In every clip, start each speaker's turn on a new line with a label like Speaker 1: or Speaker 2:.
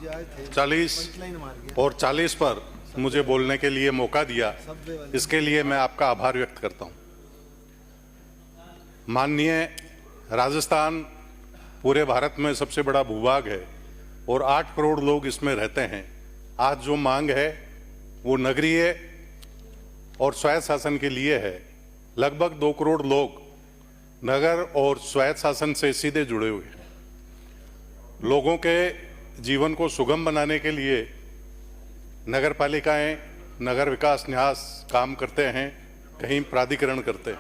Speaker 1: 40 और 40 पर मुझे बोलने के लिए मौका दिया, इसके लिए मैं आपका आभार व्यक्त करता हूं। माननीय, राजस्थान पूरे भारत में सबसे बड़ा भूभाग है और 8 करोड़ लोग इसमें रहते हैं। आज जो मांग है वो नगरीय और स्वायत्त शासन के लिए है। लगभग 2 करोड़ लोग नगर और स्वायत्त शासन से सीधे जुड़े हुए हैं। लोगों के जीवन को सुगम बनाने के लिए नगर पालिकाएं, नगर विकास न्यास काम करते हैं, कहीं प्राधिकरण करते हैं।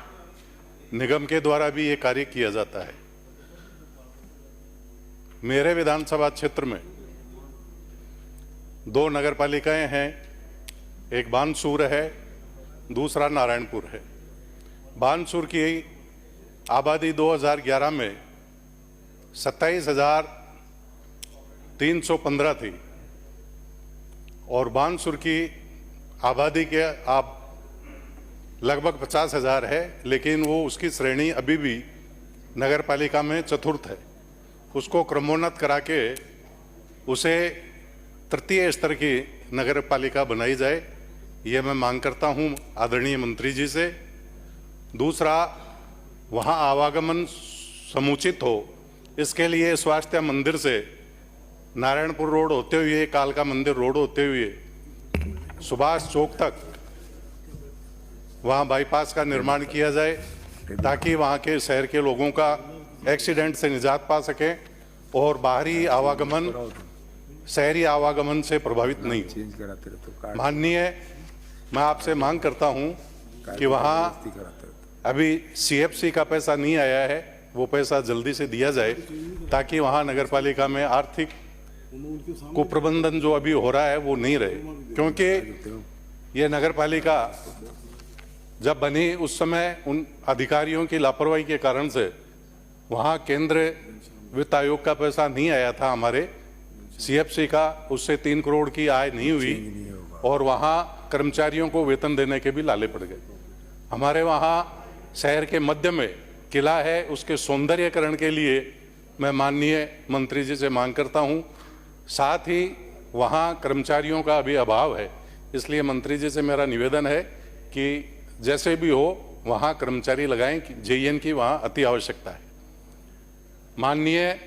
Speaker 1: निगम के द्वारा भी ये कार्य किया जाता है। मेरे विधानसभा क्षेत्र में 2 नगर पालिकाएं हैं, एक बानसूर है, दूसरा नारायणपुर है। बानसूर की आबादी 2011 में 27,315 थी और बानसूर की आबादी के आप लगभग 50,000 है, लेकिन वो उसकी श्रेणी अभी भी नगर पालिका में चतुर्थ है। उसको क्रमोन्नत करा के उसे तृतीय स्तर की नगर पालिका बनाई जाए, ये मैं मांग करता हूं आदरणीय मंत्री जी से। दूसरा, वहां आवागमन समुचित हो, इसके लिए स्वास्थ्य मंदिर से नारायणपुर रोड होते हुए, कालका मंदिर रोड होते हुए सुभाष चौक तक वहां बाईपास का निर्माण किया जाए, ताकि वहां के शहर के लोगों का एक्सीडेंट से निजात पा सके और बाहरी आवागमन शहरी आवागमन से प्रभावित नहीं हो। माननीय, मैं आपसे मांग करता हूं कि वहां अभी CFC का पैसा नहीं आया है, वो पैसा जल्दी से दिया जाए, ताकि वहां नगर पालिका में आर्थिक कुप्रबंधन जो अभी हो रहा है वो नहीं रहे। क्योंकि ये नगर पालिका जब बनी उस समय उन अधिकारियों की लापरवाही के कारण से वहां केंद्र वित्त आयोग का पैसा नहीं आया था, हमारे CFC का, उससे 3 करोड़ की आय नहीं हुई और वहां कर्मचारियों को वेतन देने के भी लाले पड़ गए। हमारे वहां शहर के मध्य में किला है, उसके सौंदर्यकरण के लिए मैं माननीय मंत्री जी से मांग करता हूं। साथ ही वहां कर्मचारियों का अभी अभाव है, इसलिए मंत्री जी से मेरा निवेदन है कि जैसे भी हो वहां कर्मचारी लगाएं, JN की वहां अति आवश्यकता है। माननीय,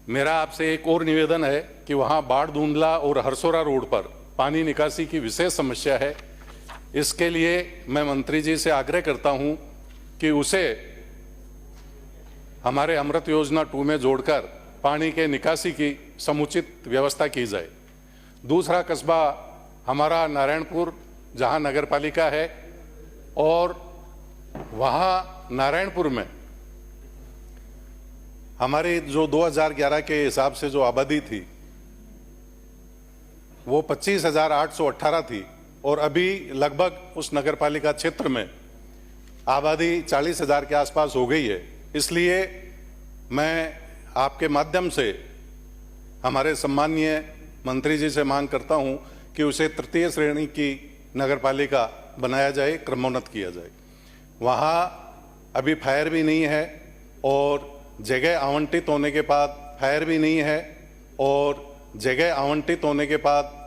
Speaker 1: मेरा आपसे एक और निवेदन है कि वहां बाढ़-धुंधला और हरसोरा रोड पर पानी निकासी की विशेष समस्या है। इसके लिए मैं मंत्री जी से आग्रह करता हूं कि उसे हमारे अमृत योजना 2 में जोड़कर पानी के निकासी की समुचित व्यवस्था की जाए। दूसरा कस्बा हमारा नारायणपुर, जहां नगर पालिका है, और वहां नारायणपुर में हमारी जो 2011 के हिसाब से जो आबादी थी वो 25,818 थी और अभी लगभग उस नगर पालिका क्षेत्र में आबादी 40,000 के आसपास हो गई है। इसलिए मैं आपके माध्यम से हमारे सम्माननीय मंत्री जी से मांग करता हूं कि उसे तृतीय श्रेणी की नगर पालिका बनाया जाए, क्रमोन्नत किया जाए। वहां अभी फायर भी नहीं है और जगह आवंटित होने के बाद फायर भी नहीं है और जगह आवंटित होने के बाद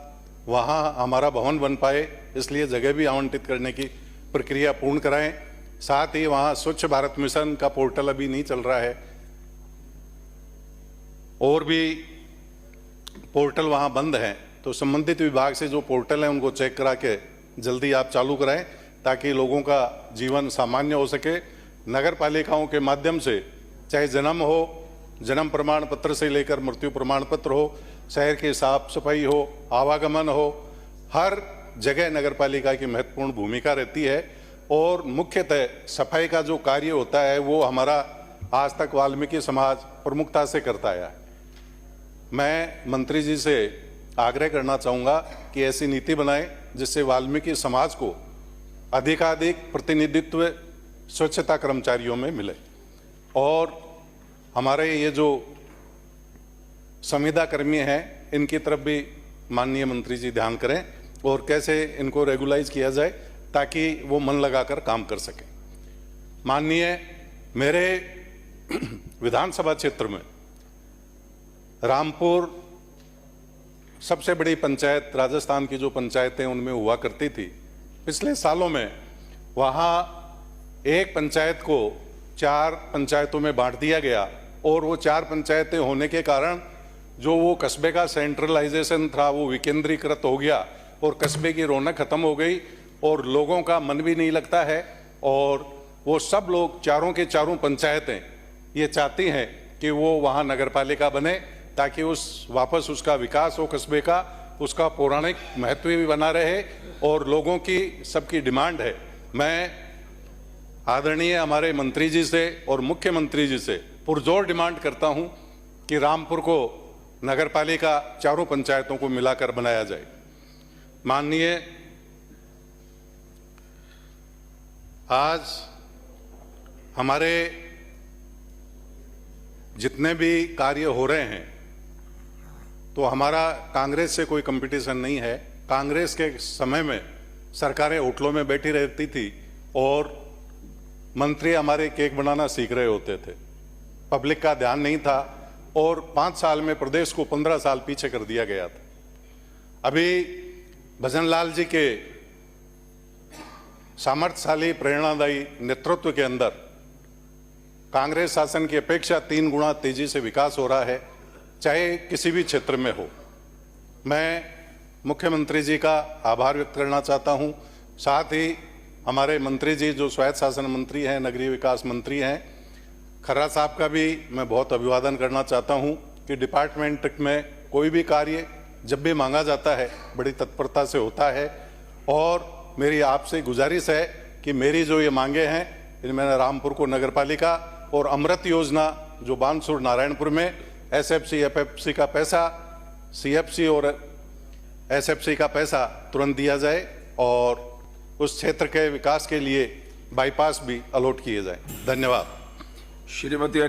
Speaker 1: वहां हमारा भवन बन पाए, इसलिए जगह भी आवंटित करने की प्रक्रिया पूर्ण कराएं। साथ ही वहां स्वच्छ भारत मिशन का पोर्टल अभी नहीं चल रहा है और भी पोर्टल वहां बंद हैं, तो संबंधित विभाग से जो पोर्टल है उनको चेक करा के जल्दी आप चालू कराएं, ताकि लोगों का जीवन सामान्य हो सके। नगर पालिकाओं के माध्यम से चाहे जन्म हो, जन्म प्रमाण पत्र से लेकर मृत्यु प्रमाण पत्र हो, शहर की साफ सफाई हो, आवागमन हो, हर जगह नगर पालिका की महत्वपूर्ण भूमिका रहती है। और मुख्यतः सफाई का जो कार्य होता है वो हमारा आज तक वाल्मीकि समाज प्रमुखता से करता आया है। मैं मंत्री जी से आग्रह करना चाहूँगा कि ऐसी नीति बनाएं जिससे वाल्मीकि समाज को अधिकाधिक प्रतिनिधित्व स्वच्छता कर्मचारियों में मिले। और हमारे ये जो संविदा कर्मी हैं इनकी तरफ भी माननीय मंत्री जी ध्यान करें और कैसे इनको रेगुलाइज किया जाए ताकि वो मन लगाकर काम कर सकें। माननीय, मेरे विधानसभा क्षेत्र में रामपुर सबसे बड़ी पंचायत राजस्थान की जो पंचायतें उनमें हुआ करती थी, पिछले सालों में वहाँ एक पंचायत को 4 पंचायतों में बांट दिया गया और वो 4 पंचायतें होने के कारण जो वो कस्बे का सेंट्रलाइजेशन था वो विकेंद्रीकृत हो गया और कस्बे की रौनक खत्म हो गई और लोगों का मन भी नहीं लगता है। और वो सब लोग चारों के चारों पंचायतें ये चाहती हैं कि वो वहाँ नगरपालिका बने ताकि वापस उसका विकास हो, कस्बे का उसका पौराणिक महत्व भी बना रहे और लोगों की सबकी डिमांड है। मैं आदरणीय हमारे मंत्री जी से और मुख्यमंत्री जी से पुरजोर डिमांड करता हूं कि रामपुर को नगरपालिका चारों पंचायतों को मिलाकर बनाया जाए। माननीय, आज हमारे जितने भी कार्य हो रहे हैं तो हमारा कांग्रेस से कोई कंपटीशन नहीं है। कांग्रेस के समय में सरकारें होटलों में बैठी रहती थी और मंत्री हमारे केक बनाना सीख रहे होते थे, पब्लिक का ध्यान नहीं था और 5 साल में प्रदेश को 15 साल पीछे कर दिया गया था। अभी भजन लाल जी के सामर्थ्यशाली प्रेरणादायी नेतृत्व के अंदर कांग्रेस शासन की अपेक्षा 3 गुना तेजी से विकास हो रहा है, चाहे किसी भी क्षेत्र में हो। मैं मुख्यमंत्री जी का आभार व्यक्त करना चाहता हूं, साथ ही हमारे मंत्री जी जो स्वायत्त शासन मंत्री हैं, नगरीय विकास मंत्री हैं, खर्रा साहब का भी मैं बहुत अभिवादन करना चाहता हूं कि डिपार्टमेंट में कोई भी कार्य जब भी मांगा जाता है बड़ी तत्परता से होता है। और मेरी आपसे गुजारिश है कि मेरी जो ये मांगे हैं इनमें रामपुर को नगरपालिका और अमृत योजना जो बानसूर नारायणपुर में एसएफसी एफएफसी का पैसा, सीएफसी और एसएफसी का पैसा तुरंत दिया जाए और उस क्षेत्र के विकास के लिए बाईपास भी अलॉट किए जाए। धन्यवाद।
Speaker 2: श्रीमती